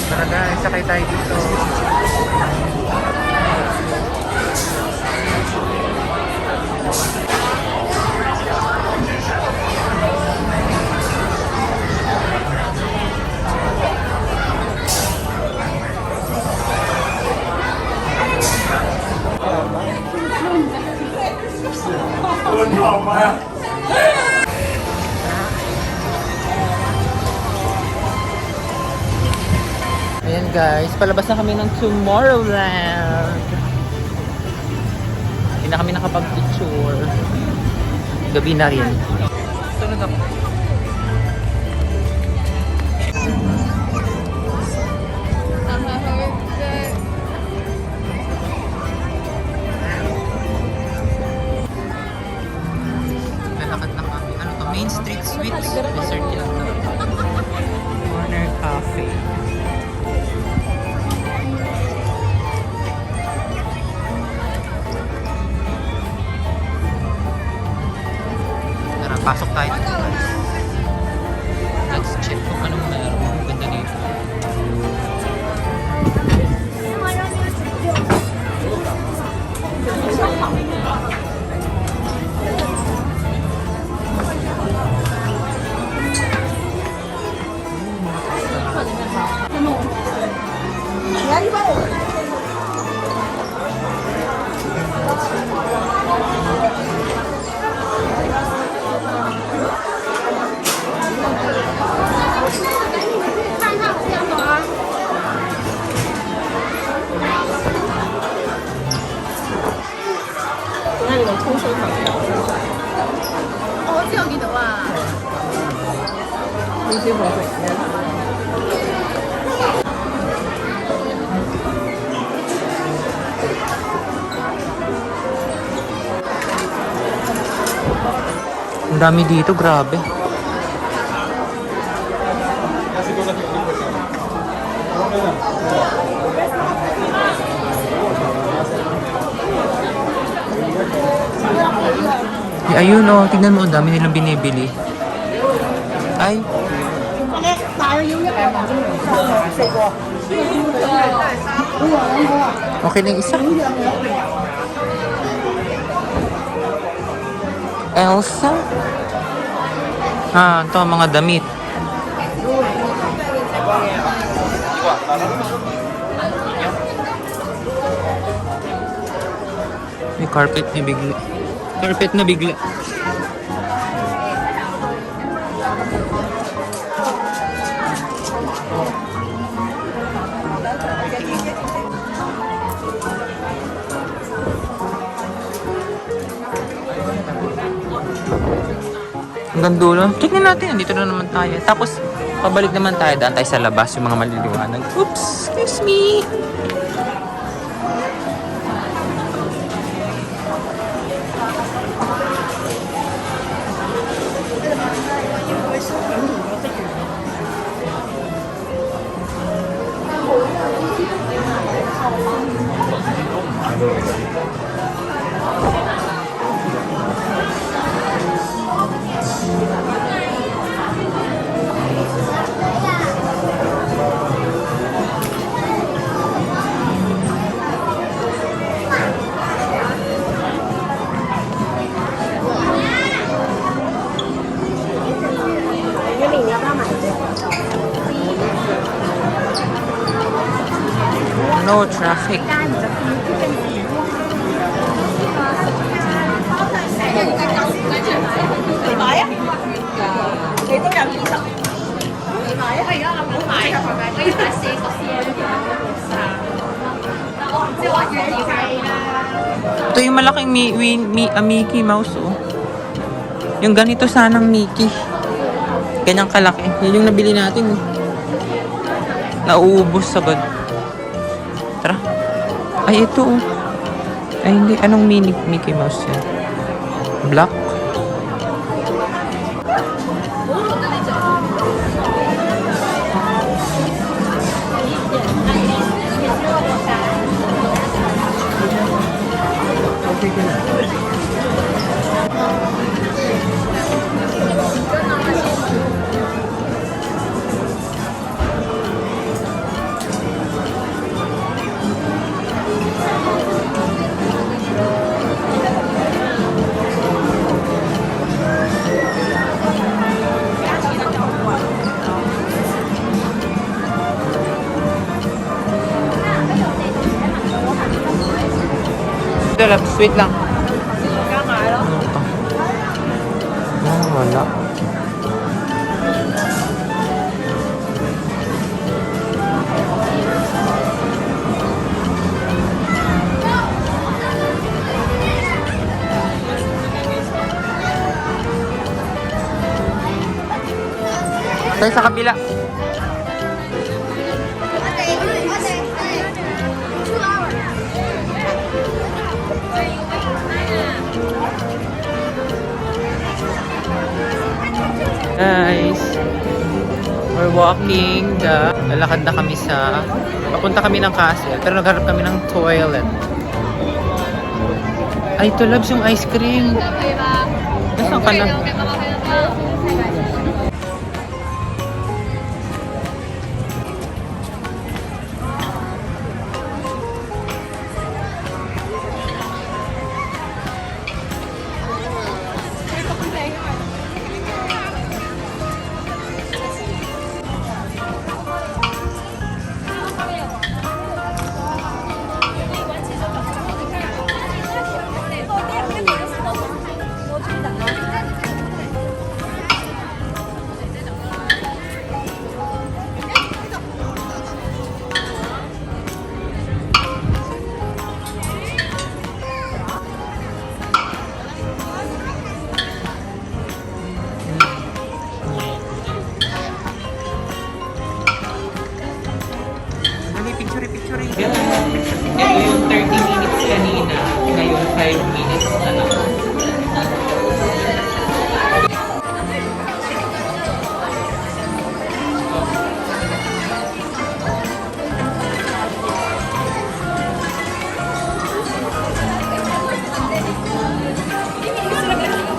Tara guys, sakay tayo dito. Ayan guys, palabas na kami ng Tomorrowland. Hindi na kami nakapag-picture. Gabi na rin. Sunod ako. Lalakad lang kami. Ano to? Main Street Sweets. Dessert lang to. Corner Cafe. Tara, pasok tayo dito guys. Let's check kung anong meron. Ang ganda dito. Ang dami dito, grabe. Ayun oh, tignan mo, ang dami nilang binibili. Ay. Okay na yung isa. Elsa? Ah, ito ang mga damit. May carpet na bigla. Carpet na bigla. Hanggang dulo. Tignan natin. Dito na naman tayo. Tapos, pabalik naman tayo. Daan tayo sa labas. Yung mga maliliwanag. Oops! Excuse me! No traffic. Ito yung malaking Mickey Mouse, oh. Yung ganito sanang Mickey. Ganyang kalaki. Yun yung nabili natin, eh. Nauubos sagad. Tara. Ay, ito, oh. Ay, hindi. Anong Mickey Mouse yan? Black? Sweet lang. Ano ito? Oh, wala. Tayo sa kabila. Guys, we're walking lalakad na kami papunta kami ng castle, pero nagharap kami ng toilet. Ay, ito loves yung ice cream. Nasaan ka na? Picture. Ito yung 30 minutes kanina. Ngayon 5 minutes na lang.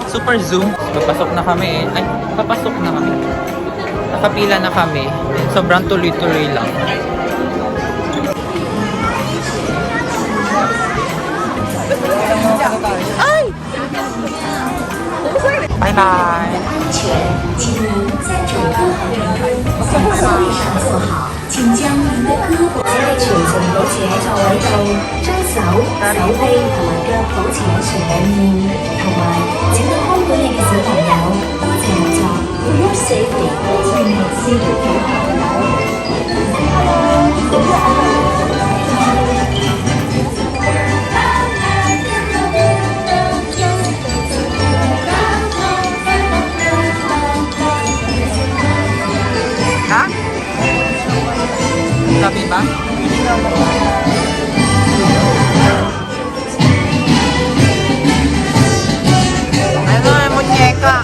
Super zoom. Papasok na kami eh. Ay, papasok na kami. Nakapila na kami. Sobrang tuloy-tuloy lang. Bye bye. 请您在整个航程中在座位上坐好，请將您的胳膊喺垂直保持喺座位度，將手臂同埋腳保持喺上面，同埋請到看管你嘅小朋友多謝合作。For your safety, remain seated for hello. Sabi ba? Ano yung muñeka?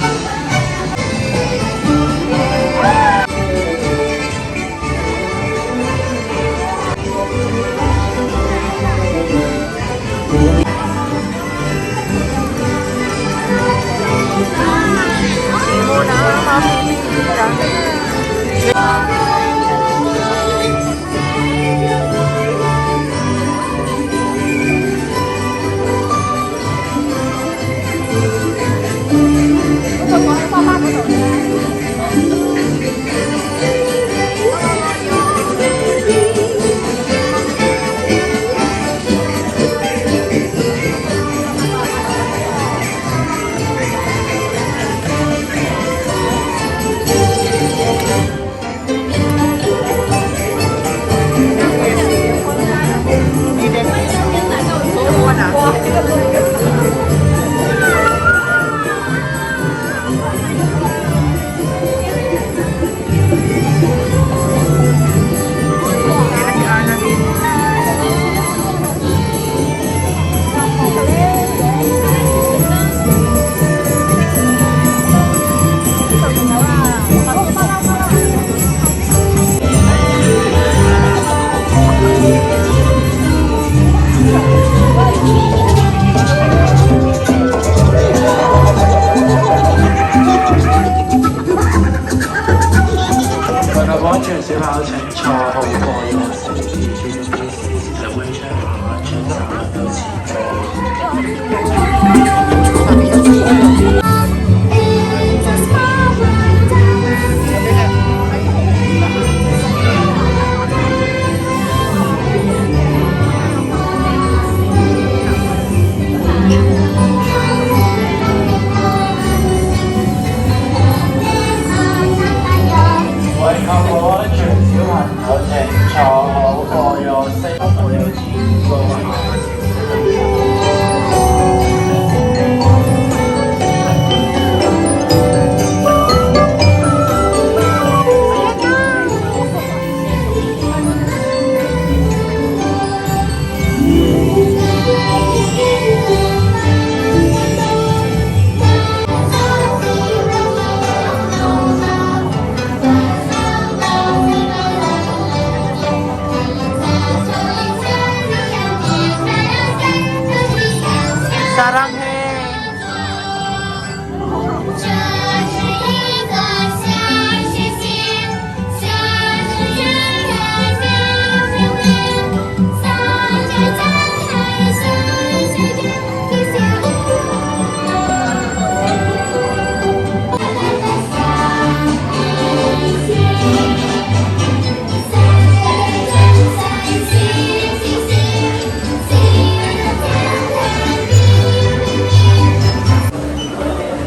Welcome aboard, 小朋友，请坐。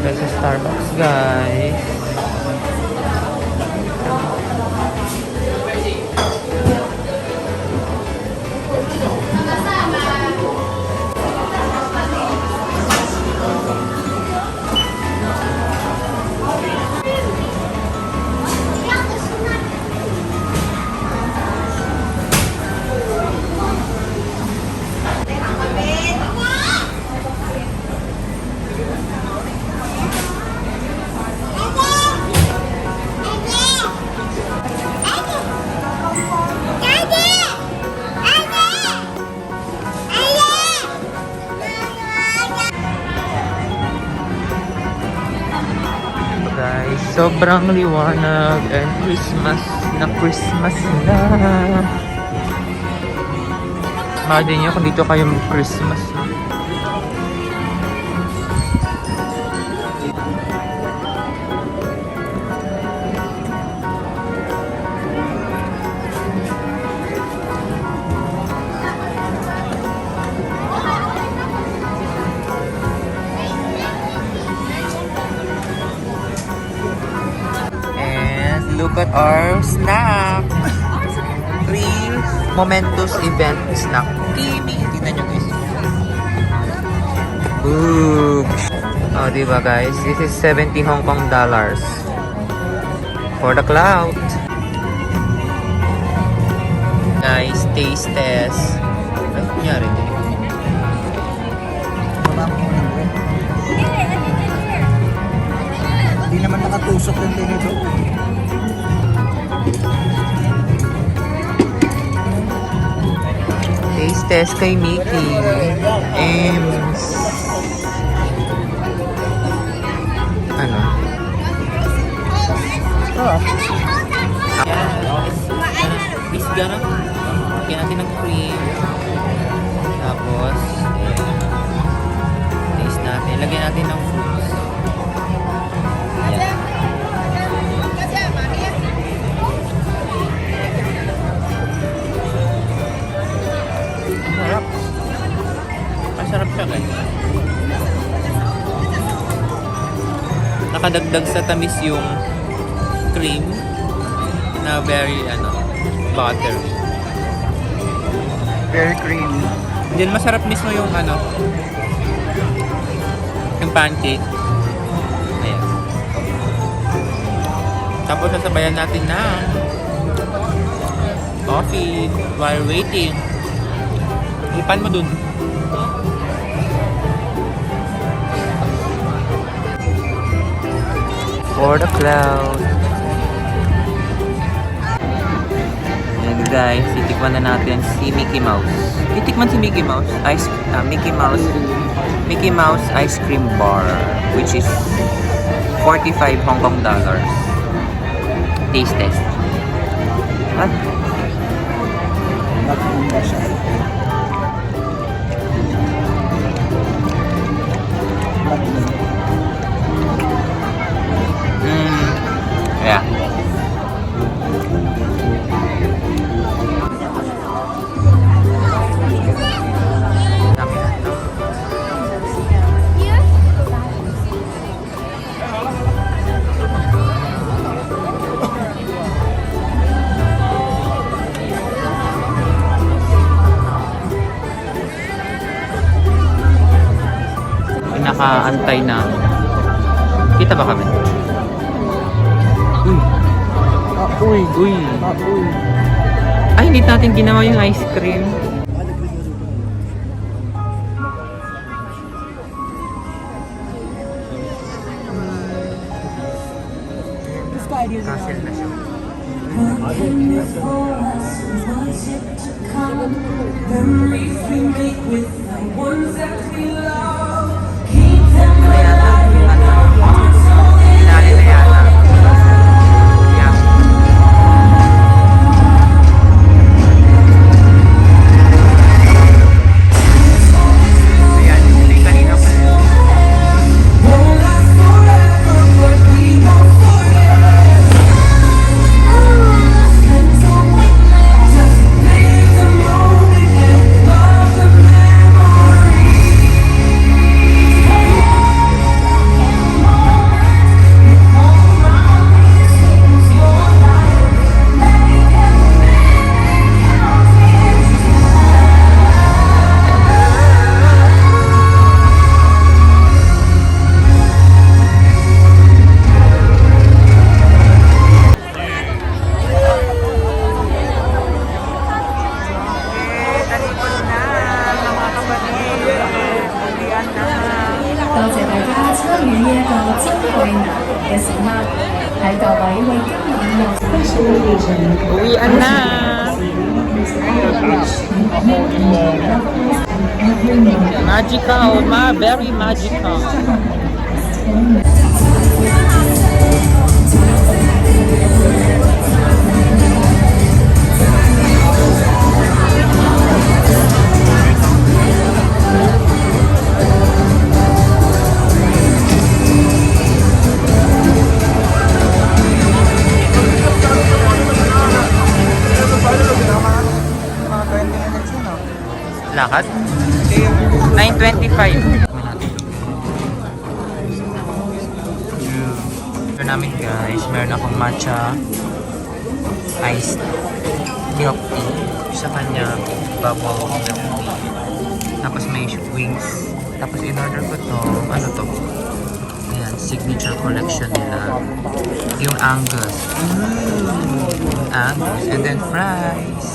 tayo sa Starbucks, guys. Guys, sobrang liwanag and Christmas na. Imagine nyo kung dito kayo mag-Christmas. Look at our snack! Free momentous event snack. Kimi! Tingnan nyo guys. Boom! Oh, diba guys? This is 70 Hong Kong dollars. For the cloud. Guys, taste test. Ay, kunyari ito. Hindi naman nakatusok yung tinito. Taste test kay Mickey. Ano? Miss gana? Lagyan natin ng cream. Tapos, taste natin. Lagyan natin ng fruits. Ayan. Masarap. Masarap siya guys. Nakadagdag sa tamis yung cream na very butter. Very creamy. Then masarap mismo yung yung pancake. Ayan. Tapos sasabayan natin ng coffee while waiting. Ipan mo dun. For the cloud. And guys, titikman na natin si Mickey Mouse. Titikman si Mickey Mouse. Mickey Mouse ice cream bar, which is 45 Hong Kong dollars. Taste test. What? Maganda siya. Yeah. Nakaantay na. Kita ba kami? Uy. Uy. Ay, hindi natin ginawa yung ice cream. Castle na siya. 嘅時刻，喺各位為今晚有 special occasion Uwian na! Magical, very magical. Mga 20 minutes yun, oh. Lakad? 9:25. Ito namin guys, meron akong matcha iced milk tea. Sa kanya, bubble milk tea. Tapos may wings. Tapos in-order ko to, ano to? Ayan, signature collection nila. Yung Angus. Angus. And then fries.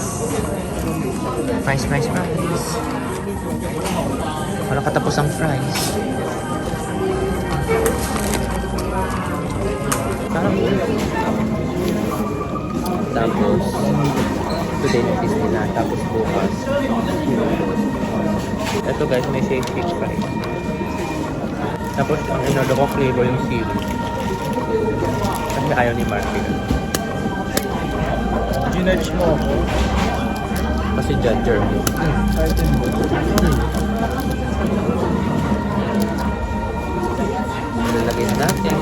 Fries. Wala katapos ang fries. Parang tapos today na nila. Tapos bukas. Ito guys, may shake pa rin. Tapos ang inorder ko flavor yung seaweed. Kasi ayaw ni Martin. Ginudge mo ako. Kasi judger. Kahit hindi. Lalagyan natin.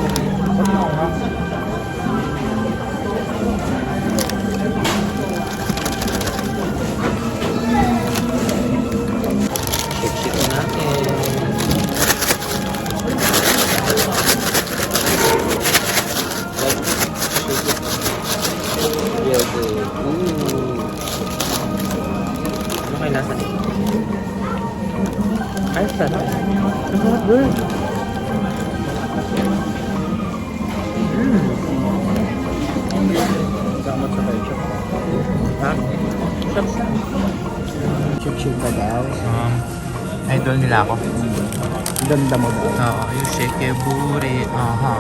Shake natin. Real good. Ooh. Ano kayo nasa nito? Ay, sarap. Ang sarap good. Damot sa ketchup. Ha? Sarap. Chip-chip ka daw. Idol nila ako. Ganda mo daw. Oo, yung shekeburi. Aha.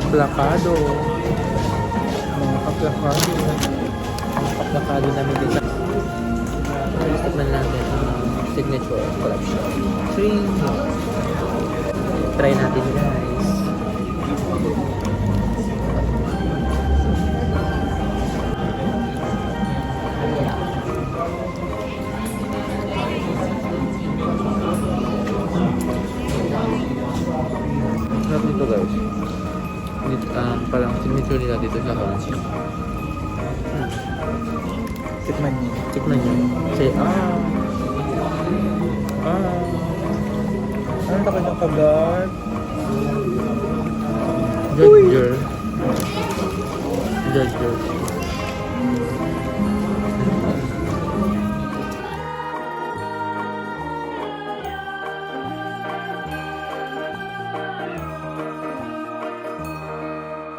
Plakado. Mga kaplakado. Plakado namin din sa tikman natin ang signature collection. Try natin guys. Sarap nito guys. Parang signature nila dito sa Hong. Tikman niyo. Tikman nyo. Say, Ano na kanyang kagat? Judger.